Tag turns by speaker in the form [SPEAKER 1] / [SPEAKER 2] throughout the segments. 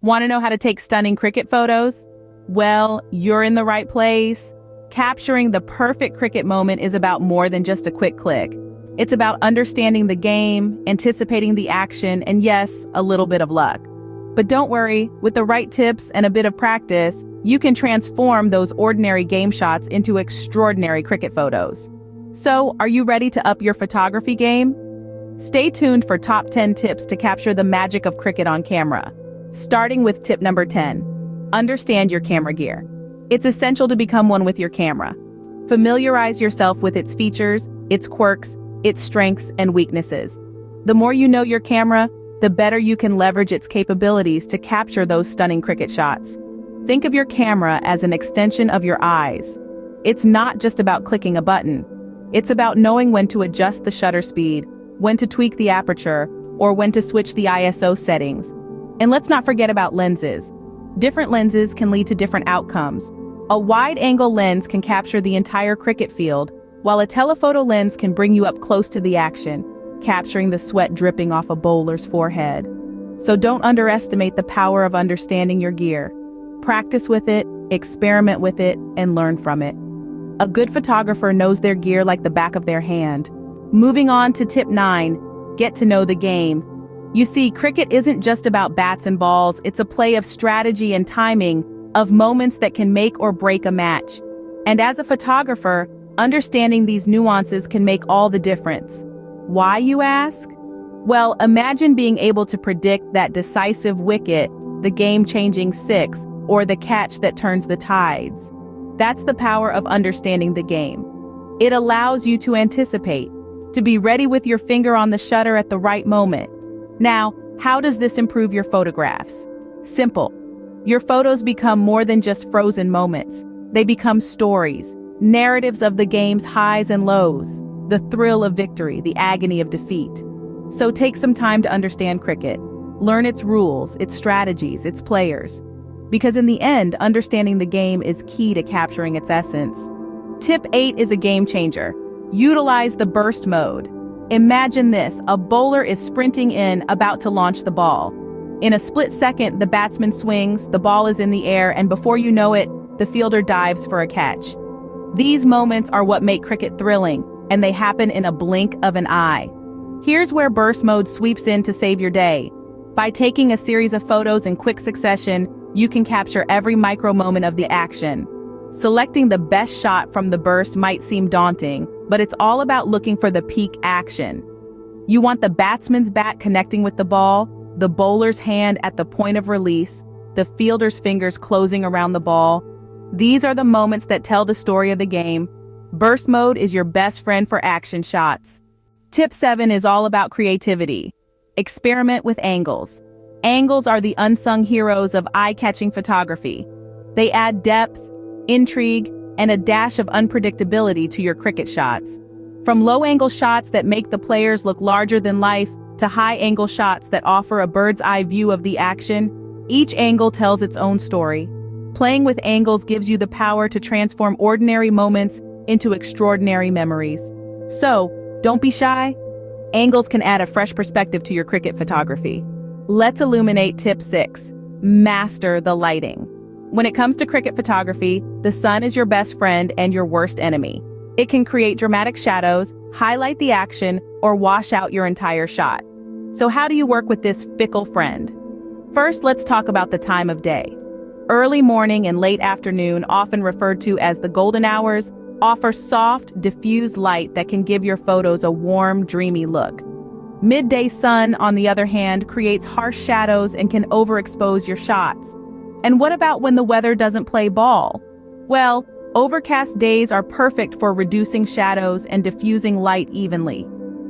[SPEAKER 1] Want to know how to take stunning cricket photos? Well, you're in the right place. Capturing the perfect cricket moment is about more than just a quick click. It's about understanding the game, anticipating the action, and yes, a little bit of luck. But don't worry, with the right tips and a bit of practice, you can transform those ordinary game shots into extraordinary cricket photos. So, are you ready to up your photography game? Stay tuned for top 10 tips to capture the magic of cricket on camera. Starting with tip number 10. Understand your camera gear. It's essential to become one with your camera. Familiarize yourself with its features, its quirks, its strengths and weaknesses. The more you know your camera, the better you can leverage its capabilities to capture those stunning cricket shots. Think of your camera as an extension of your eyes. It's not just about clicking a button. It's about knowing when to adjust the shutter speed, when to tweak the aperture, or when to switch the ISO settings. And let's not forget about lenses. Different lenses can lead to different outcomes. A wide-angle lens can capture the entire cricket field, while a telephoto lens can bring you up close to the action, capturing the sweat dripping off a bowler's forehead. So don't underestimate the power of understanding your gear. Practice with it, experiment with it, and learn from it. A good photographer knows their gear like the back of their hand. Moving on to tip 9, get to know the game. You see, cricket isn't just about bats and balls, it's a play of strategy and timing, of moments that can make or break a match. And as a photographer, understanding these nuances can make all the difference. Why, you ask? Well, imagine being able to predict that decisive wicket, the game-changing six, or the catch that turns the tides. That's the power of understanding the game. It allows you to anticipate, to be ready with your finger on the shutter at the right moment. Now, how does this improve your photographs? Simple. Your photos become more than just frozen moments. They become stories, narratives of the game's highs and lows, the thrill of victory, the agony of defeat. So take some time to understand cricket. Learn its rules, its strategies, its players. Because in the end, understanding the game is key to capturing its essence. Tip 8 is a game changer. Utilize the burst mode. Imagine this, a bowler is sprinting in, about to launch the ball. In a split second, the batsman swings, the ball is in the air, and before you know it, the fielder dives for a catch. These moments are what make cricket thrilling, and they happen in a blink of an eye. Here's where burst mode sweeps in to save your day. By taking a series of photos in quick succession, you can capture every micro moment of the action. Selecting the best shot from the burst might seem daunting, but it's all about looking for the peak action. You want the batsman's bat connecting with the ball, the bowler's hand at the point of release, the fielder's fingers closing around the ball. These are the moments that tell the story of the game. Burst mode is your best friend for action shots. Tip 7 is all about creativity. Experiment with angles. Angles are the unsung heroes of eye-catching photography. They add depth, intrigue, and a dash of unpredictability to your cricket shots. From low-angle shots that make the players look larger than life to high-angle shots that offer a bird's-eye view of the action, each angle tells its own story. Playing with angles gives you the power to transform ordinary moments into extraordinary memories. So, don't be shy. Angles can add a fresh perspective to your cricket photography. Let's illuminate tip 6. Master the lighting. When it comes to cricket photography, the sun is your best friend and your worst enemy. It can create dramatic shadows, highlight the action, or wash out your entire shot. So how do you work with this fickle friend? First, let's talk about the time of day. Early morning and late afternoon, often referred to as the golden hours, offer soft, diffused light that can give your photos a warm, dreamy look. Midday sun, on the other hand, creates harsh shadows and can overexpose your shots. And what about when the weather doesn't play ball? Well, overcast days are perfect for reducing shadows and diffusing light evenly.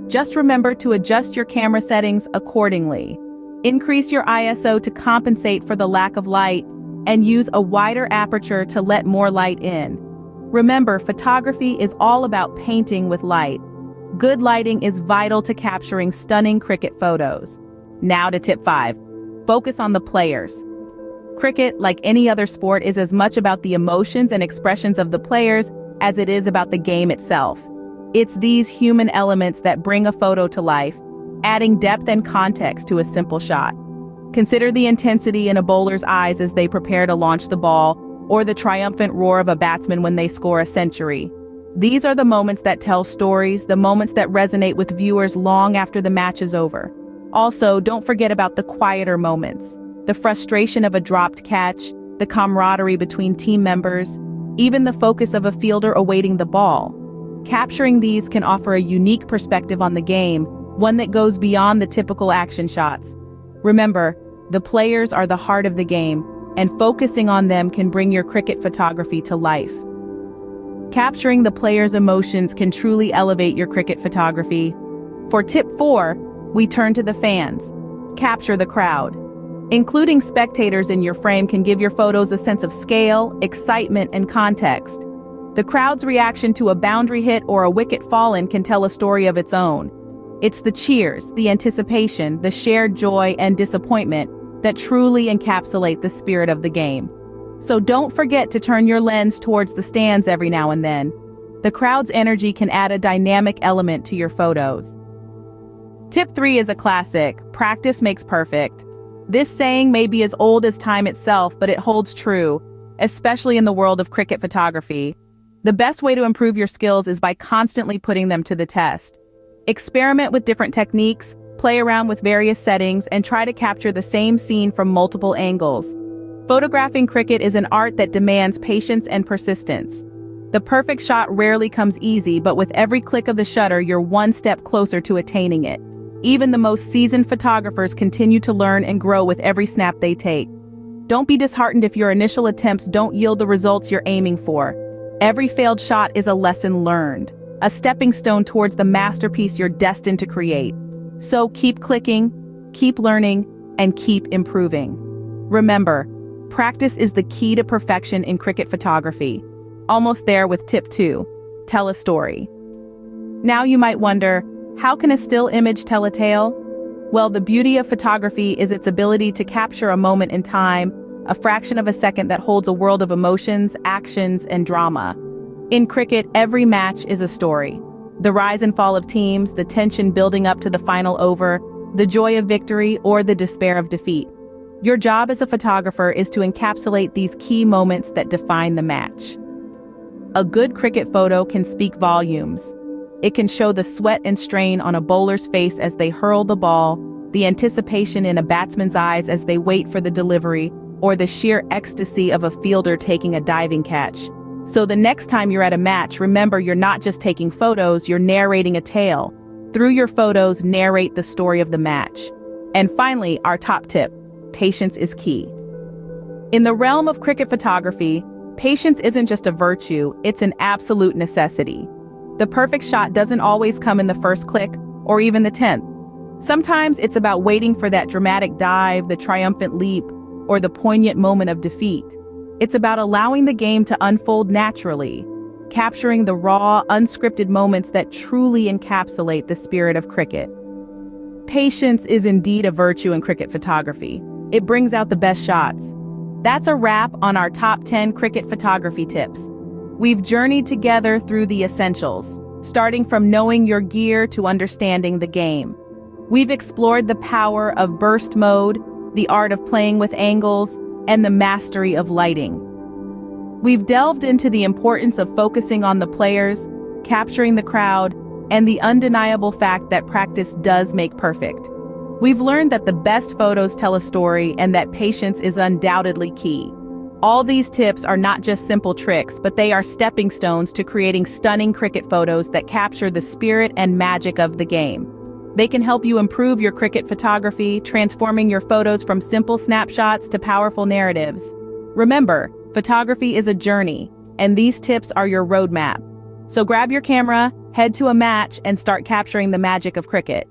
[SPEAKER 1] Just remember to adjust your camera settings accordingly. Increase your ISO to compensate for the lack of light, and use a wider aperture to let more light in. Remember, photography is all about painting with light. Good lighting is vital to capturing stunning cricket photos. Now to tip 5. Focus on the players. Cricket, like any other sport, is as much about the emotions and expressions of the players as it is about the game itself. It's these human elements that bring a photo to life, adding depth and context to a simple shot. Consider the intensity in a bowler's eyes as they prepare to launch the ball, or the triumphant roar of a batsman when they score a century. These are the moments that tell stories, the moments that resonate with viewers long after the match is over. Also, don't forget about the quieter moments, the frustration of a dropped catch, the camaraderie between team members, even the focus of a fielder awaiting the ball. Capturing these can offer a unique perspective on the game, one that goes beyond the typical action shots. Remember, the players are the heart of the game, and focusing on them can bring your cricket photography to life. Capturing the players' emotions can truly elevate your cricket photography. For tip 4, we turn to the fans. Capture the crowd. Including spectators in your frame can give your photos a sense of scale, excitement, and context. The crowd's reaction to a boundary hit or a wicket fallen can tell a story of its own. It's the cheers, the anticipation, the shared joy and disappointment that truly encapsulate the spirit of the game. So don't forget to turn your lens towards the stands every now and then. The crowd's energy can add a dynamic element to your photos. Tip 3 is a classic: practice makes perfect. This saying may be as old as time itself, but it holds true, especially in the world of cricket photography. The best way to improve your skills is by constantly putting them to the test. Experiment with different techniques, play around with various settings, and try to capture the same scene from multiple angles. Photographing cricket is an art that demands patience and persistence. The perfect shot rarely comes easy, but with every click of the shutter, you're one step closer to attaining it. Even the most seasoned photographers continue to learn and grow with every snap they take. Don't be disheartened if your initial attempts don't yield the results you're aiming for. Every failed shot is a lesson learned, a stepping stone towards the masterpiece you're destined to create. So keep clicking, keep learning, and keep improving. Remember, practice is the key to perfection in cricket photography. Almost there with tip 2, tell a story. Now you might wonder, how can a still image tell a tale? Well, the beauty of photography is its ability to capture a moment in time, a fraction of a second that holds a world of emotions, actions, and drama. In cricket, every match is a story. The rise and fall of teams, the tension building up to the final over, the joy of victory, or the despair of defeat. Your job as a photographer is to encapsulate these key moments that define the match. A good cricket photo can speak volumes. It can show the sweat and strain on a bowler's face as they hurl the ball, the anticipation in a batsman's eyes as they wait for the delivery, or the sheer ecstasy of a fielder taking a diving catch. So the next time you're at a match, remember you're not just taking photos, you're narrating a tale. Through your photos, narrate the story of the match. And finally, our top tip: patience is key. In the realm of cricket photography, patience isn't just a virtue, it's an absolute necessity. The perfect shot doesn't always come in the first click, or even the 10th. Sometimes it's about waiting for that dramatic dive, the triumphant leap, or the poignant moment of defeat. It's about allowing the game to unfold naturally, capturing the raw, unscripted moments that truly encapsulate the spirit of cricket. Patience is indeed a virtue in cricket photography. It brings out the best shots. That's a wrap on our top 10 cricket photography tips. We've journeyed together through the essentials, starting from knowing your gear to understanding the game. We've explored the power of burst mode, the art of playing with angles, and the mastery of lighting. We've delved into the importance of focusing on the players, capturing the crowd, and the undeniable fact that practice does make perfect. We've learned that the best photos tell a story and that patience is undoubtedly key. All these tips are not just simple tricks, but they are stepping stones to creating stunning cricket photos that capture the spirit and magic of the game. They can help you improve your cricket photography, transforming your photos from simple snapshots to powerful narratives. Remember, photography is a journey, and these tips are your roadmap. So grab your camera, head to a match, and start capturing the magic of cricket.